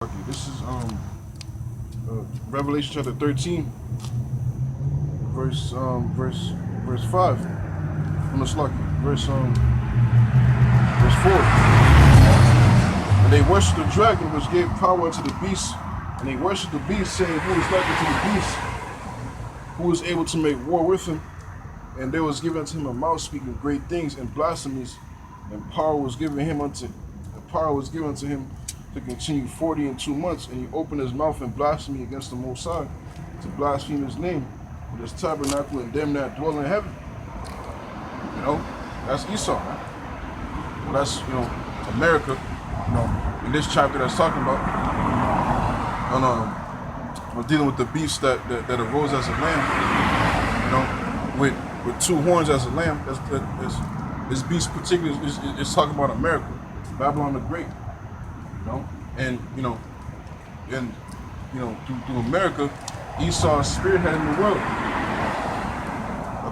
Okay, this is Revelation chapter 13, verse verse 5. I'm just lucky. Verse 4. And they worshipped the dragon which gave power unto the beast, and they worshipped the beast, saying, who is like unto the beast, who is able to make war with him? And there was given unto him a mouth speaking great things and blasphemies, and power was given unto him to continue 40 and 2 months, and he opened his mouth in blasphemy against the Most High, to blaspheme his name, and his tabernacle, and them that dwell in heaven. You know, that's Esau, man. Well, that's, America, in this chapter that's talking about, we're dealing with the beast that arose as a lamb, with two horns as a lamb. This beast particularly is talking about America, Babylon the Great, and through America, Esau is spearheading the world.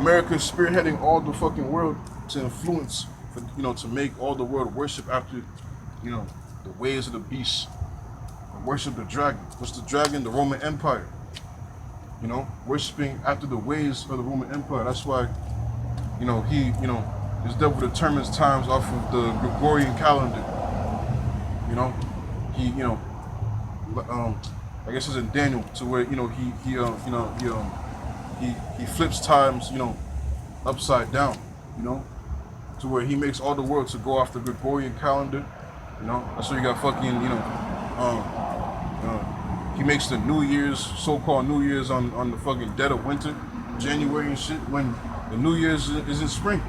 America is spearheading all the fucking world to influence, to make all the world worship after, the ways of the beast, and worship the dragon. What's the dragon? The Roman Empire. Worshiping after the ways of the Roman Empire. That's why, this devil determines times off of the Gregorian calendar. I guess it's in Daniel, to where he flips times, upside down, to where he makes all the world to go off the Gregorian calendar. That's why you got fucking, he makes the New Year's, so-called New Year's on the fucking dead of winter, January and shit, when the New Year's is in spring.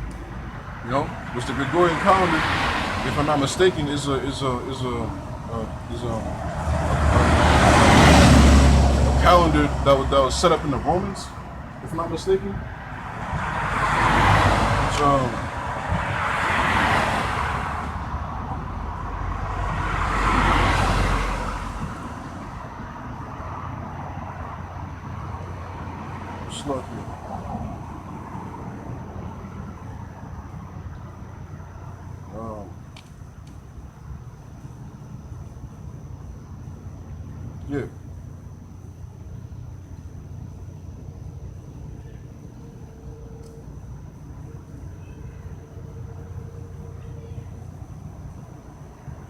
Which the Gregorian calendar, if I'm not mistaken, is a calendar that was set up in the Romans, if I'm not mistaken. Which, yeah.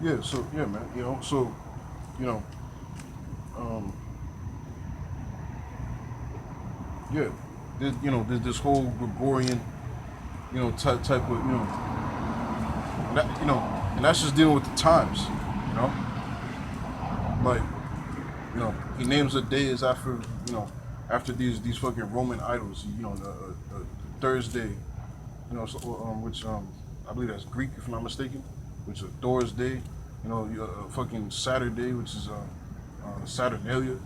Yeah, so yeah, man, um, yeah, there's this whole Gregorian, type of, and that's just dealing with the times, like, he names the days after, after these fucking Roman idols, the Thursday, which I believe that's Greek, if I'm not mistaken, which is Thor's Day, fucking Saturday, which is Saturnalia,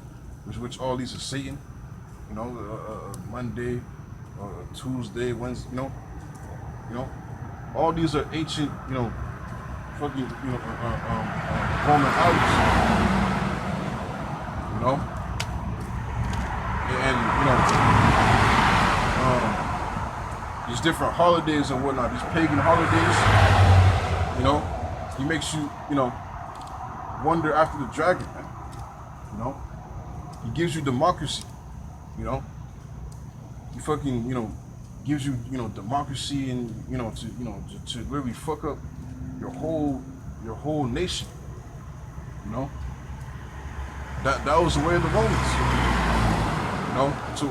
which all these are Satan, Monday, Tuesday, Wednesday, all these are ancient, fucking, Roman idols, and these different holidays and whatnot, these pagan holidays, he makes you, wonder after the dragon, man. He gives you democracy, he fucking, gives you, democracy, and, to really fuck up your whole nation, That was the way of the Romans, So,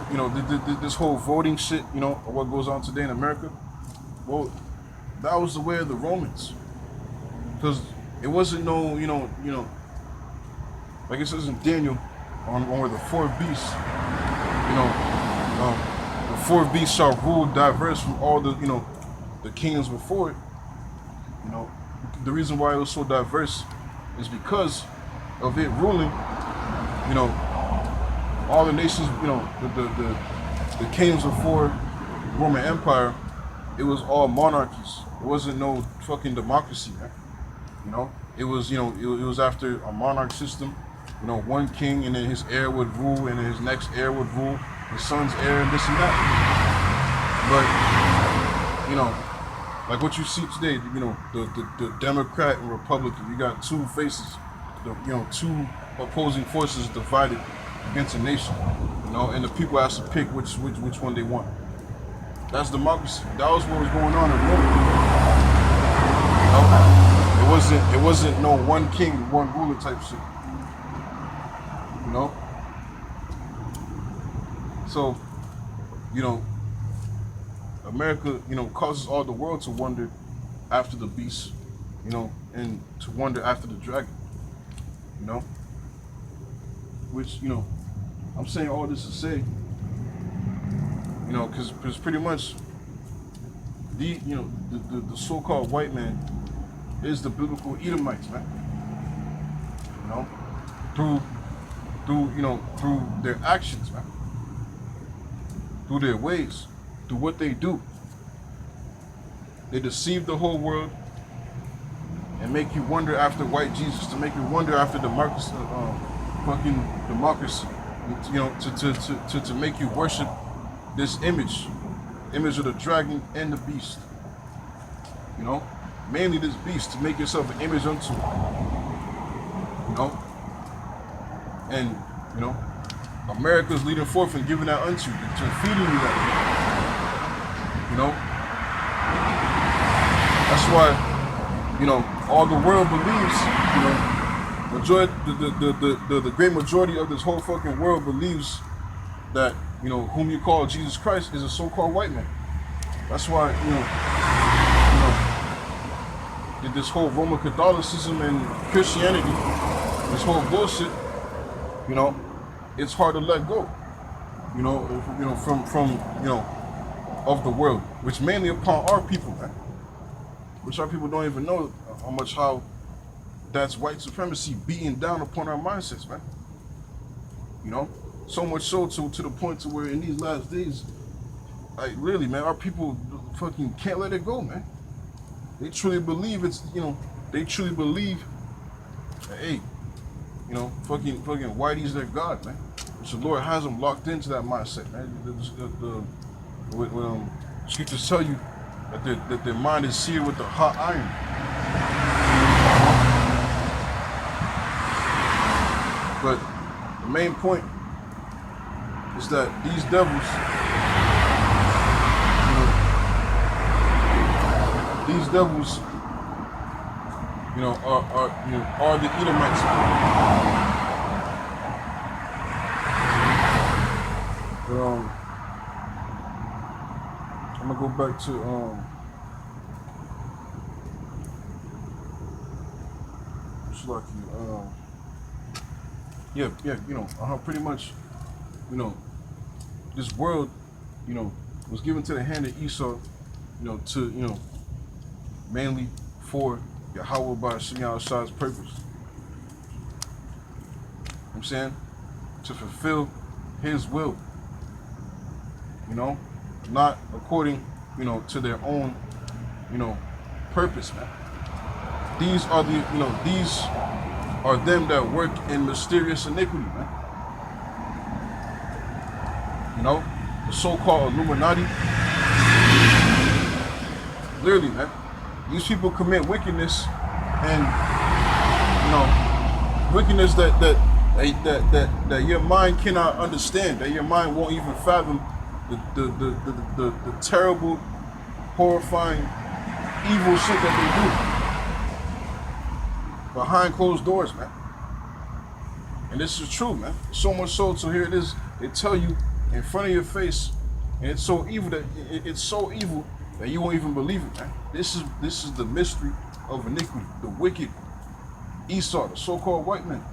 this whole voting shit, what goes on today in America, well, that was the way of the Romans. Because it wasn't no, like it says in Daniel, on where the four beasts, the four beasts shall rule diverse from all the kingdoms before it. The reason why it was so diverse is because of it ruling, all the nations, the kingdoms before the Roman Empire, it was all monarchies. It wasn't no fucking democracy, man. It was, it was after a monarch system, one king, and then his heir would rule, and then his next heir would rule, his son's heir, and this and that. But, like what you see today, the Democrat and Republican, you got two faces. two opposing forces divided against a nation, and the people has to pick which one they want. That's democracy. That was what was going on in Rome. It wasn't no one king, one ruler type shit. So, America, causes all the world to wonder after the beast, and to wonder after the dragon, which, I'm saying all this to say, because pretty much the so-called white man is the biblical Edomites, man. Through their actions, man. Through their ways, through what they do. They deceive the whole world and make you wonder after white Jesus, to make you wonder after democracy, to make you worship this image of the dragon and the beast. Mainly this beast, to make yourself an image unto it. And America's leading forth and giving that unto you, to feeding you that. That's why, all the world believes, the great majority of this whole fucking world believes that, whom you call Jesus Christ is a so-called white man. That's why, this whole Roman Catholicism and Christianity, this whole bullshit, it's hard to let go, from of the world, which mainly upon our people, man. Which our people don't even know how that's white supremacy beating down upon our mindsets, man. So much so to the point to where in these last days, like really, man, our people fucking can't let it go, man. They truly believe they truly believe that, hey, fucking whitey's their God, man. Which the Lord has them locked into that mindset, man. The scriptures tell you that their mind is seared with the hot iron. But the main point is that these devils, are the Edomites. But I'm gonna go back to pretty much, this world, was given to the hand of Esau, to, mainly for Yahweh by Shah's purpose. You know what I'm saying? To fulfill his will. Not according, to their own, purpose, man. These are these are them that work in mysterious iniquity, man. The so-called Illuminati. Literally, man. These people commit wickedness, and wickedness that your mind cannot understand, that your mind won't even fathom the terrible, horrifying, evil shit that they do behind closed doors, man. And this is true, man. So much so, here it is. They tell you in front of your face, and it's so evil that you won't even believe it, man. This is the mystery of iniquity, the wicked Esau, the so-called white man.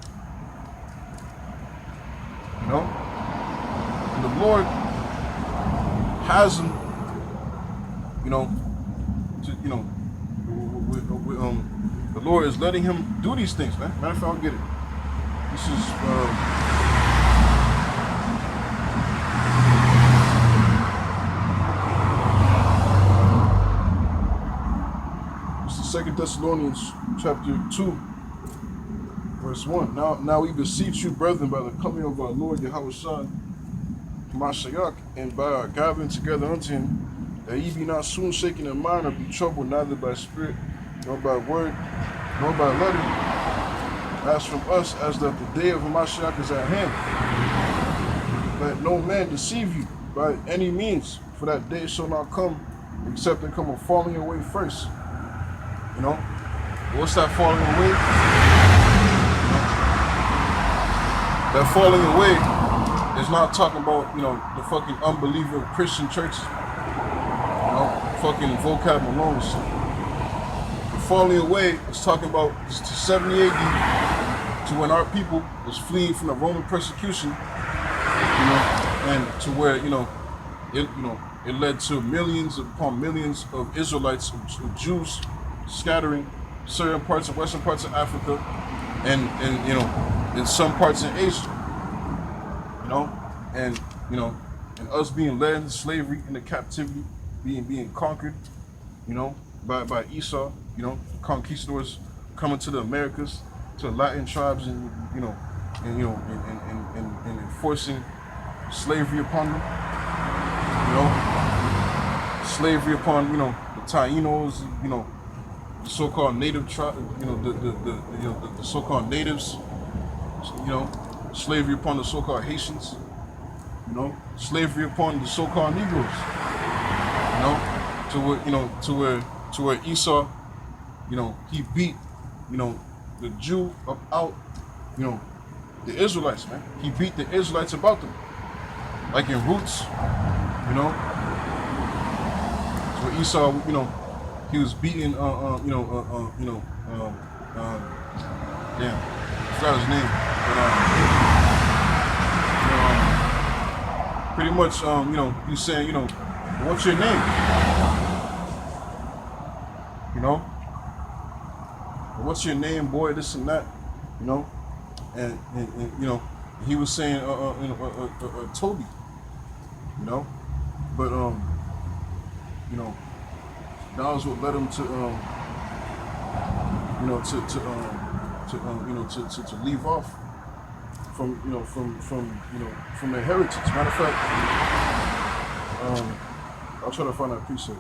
And the Lord has him, the Lord is letting him do these things, man. Matter of fact, I'll get it. This is Second Thessalonians chapter 2, verse 1. Now we beseech you, brethren, by the coming of our Lord Yahushua Mashiach, and by our gathering together unto him, that ye be not soon shaken in mind, or be troubled neither by spirit, nor by word, nor by letter, As from us, as that the day of Mashiach is at hand. Let no man deceive you by any means, for that day shall not come except there come a falling away first. You know? What's that falling away? That falling away is not talking about, the fucking unbelieving Christian churches. Fucking vocab Malone. The falling away is talking about to 70 AD, to when our people was fleeing from the Roman persecution, and to where, it led to millions upon millions of Israelites, of Jews, scattering certain parts of western parts of Africa, and in some parts in Asia, and us being led into slavery, into captivity, being conquered, by Esau, conquistadors coming to the Americas, to Latin tribes, and enforcing slavery upon them, slavery upon the Tainos, the so-called native tribe, the so-called natives, slavery upon the so-called Haitians, slavery upon the so-called Negroes, to where Esau, he beat, the Jew out, the Israelites, man. He beat the Israelites about them, like in Roots, so Esau, he was beating, damn, I forgot his name, but pretty much, he's saying, what's your name? What's your name, boy? This and that, and he was saying, Toby, but that was what led him to, to leave off from their heritage. Matter of fact, I'll try to find that precept.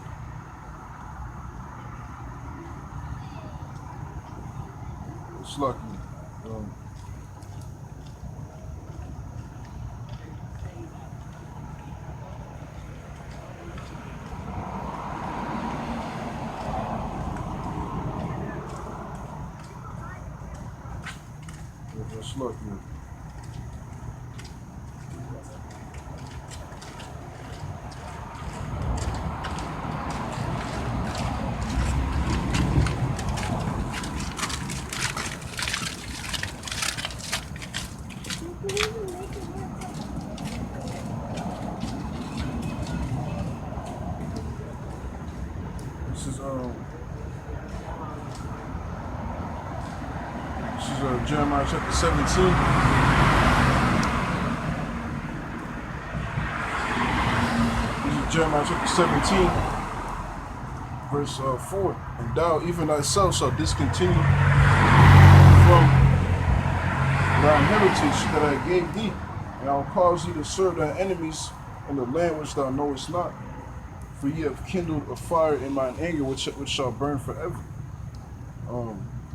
It's lucky. It's lucky. Jeremiah chapter 17. This is Jeremiah chapter 17, verse 4. And thou even thyself shalt discontinue from thy heritage that I gave thee, and I will cause thee to serve thy enemies in the land which thou knowest not. For ye have kindled a fire in mine anger, which shall burn forever.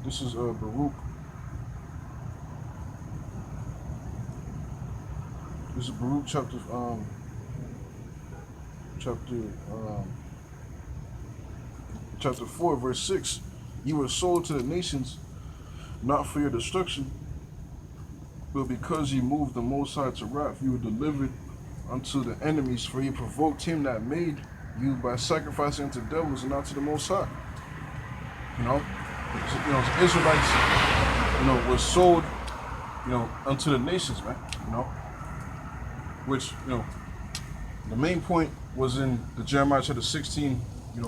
This is Baruch. This is Baruch chapter 4, verse 6. You were sold to the nations, not for your destruction, but because ye moved the Most High to wrath. You were delivered unto the enemies, for ye provoked him that made you by sacrificing unto devils and not to the Most High. The Israelites, were sold, unto the nations, man. Which, the main point was in the Jeremiah chapter 16, in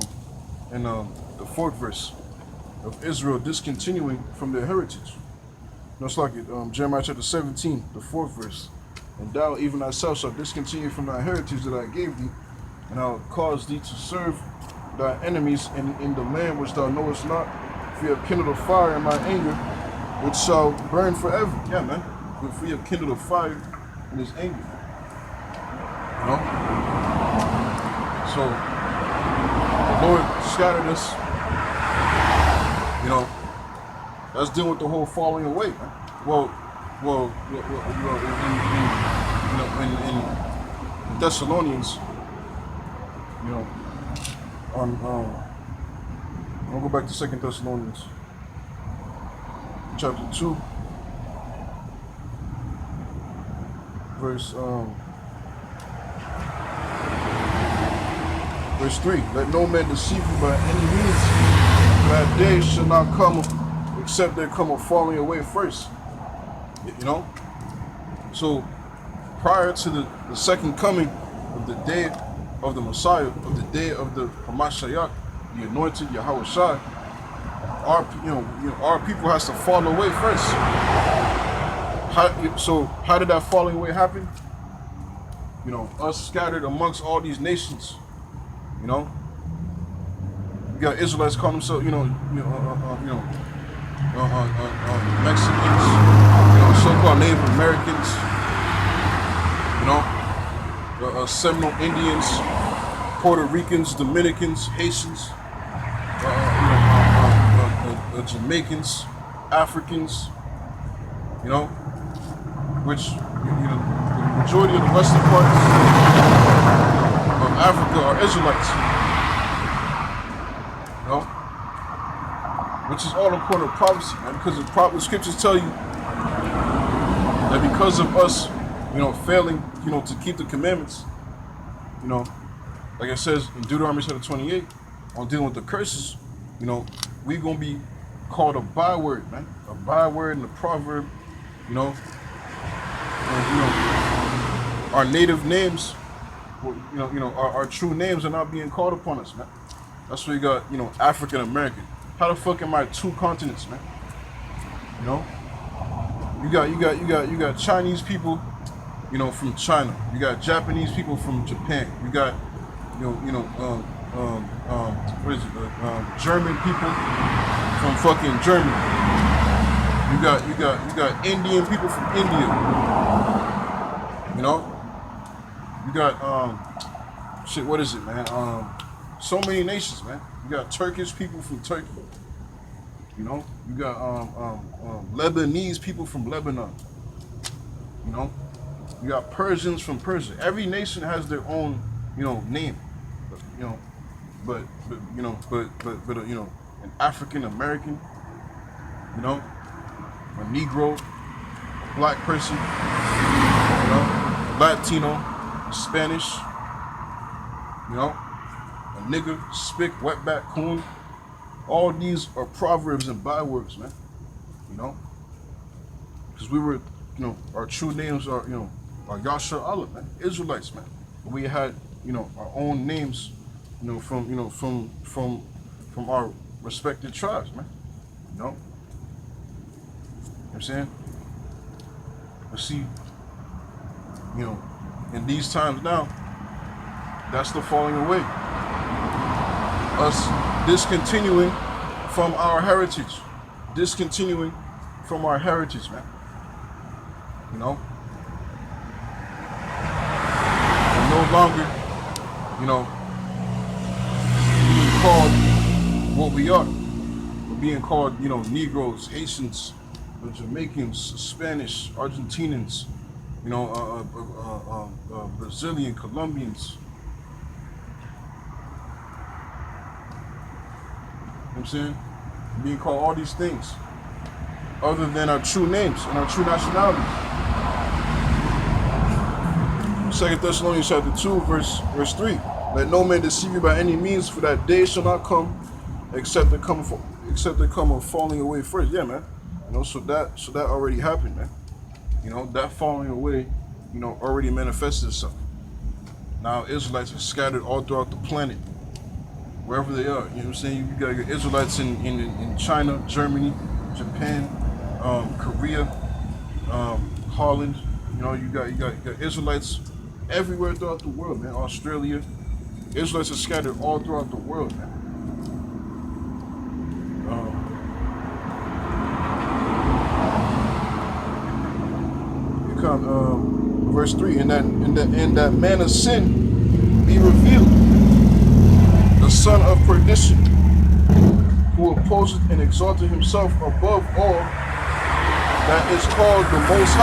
the 4th verse of Israel discontinuing from their heritage. It's like it, Jeremiah chapter 17, the 4th verse. And thou even thyself shalt discontinue from thy heritage that I gave thee, and I'll cause thee to serve thy enemies in the land which thou knowest not. For you have kindled a fire in my anger, which shall burn forever. Yeah, man. For you have kindled a fire in his anger. So the Lord scattered us, That's dealing with the whole falling away, man. In Thessalonians, you know, I'll go back to 2 Thessalonians, chapter 2, verse 3. Let no man deceive you by any means, for that day shall not come except there come a falling away first. You know? So prior to the second coming of the day of the Messiah, of the day of the Hamashiach, the anointed Yahweh Shai, our people has to fall away first. How did that falling away happen? You know, us scattered amongst all these nations. You know, you got Israelites call themselves, Mexicans, so-called Native Americans, Seminole Indians, Puerto Ricans, Dominicans, Haitians, Jamaicans, Africans, which, the majority of the western parts of Africa are Israelites, which is all according to prophecy, man, because the scriptures tell you that because of us, failing, to keep the commandments, like it says in Deuteronomy chapter 28, on dealing with the curses, we gonna be called a byword, man, a byword and a proverb, our native names, our true names are not being called upon us, man. That's why you got, African American. How the fuck am I two continents, man? You got Chinese people, from China. You got Japanese people from Japan. You got, German people from fucking Germany. You got Indian people from India. You got what is it, man? So many nations, man. You got Turkish people from Turkey. You got Lebanese people from Lebanon. You got Persians from Persia. Every nation has their own, name. But an African American, a Negro, a black person, Latino, Spanish, a nigger, spick, wetback, coon. All these are proverbs and bywords, man. Because we were, our true names are, are Yasha Allah, man, Israelites, man. We had, our own names, from our respected tribes, man. You know what I'm saying? But see, in these times now, that's the falling away. Us discontinuing from our heritage. Discontinuing from our heritage, man. And no longer, being called what we are. We're being called, Negroes, Haitians, Jamaicans, Spanish, Argentinians, Brazilian, Colombians. You know what I'm saying? Being called all these things other than our true names and our true nationality. 2 Thessalonians chapter 2, verse 3. Let no man deceive you by any means, for that day shall not come except there come a falling away first. Yeah, man. So that already happened, man. That falling away, already manifested itself. Now Israelites are scattered all throughout the planet, wherever they are. You know what I'm saying? You got your Israelites in China, Germany, Japan, Korea, Holland. You got Israelites everywhere throughout the world, man. Australia. Israelites are scattered all throughout the world, man. Verse 3, and that man of sin be revealed, the son of perdition, who opposeth and exalted himself above all that is called the Most High.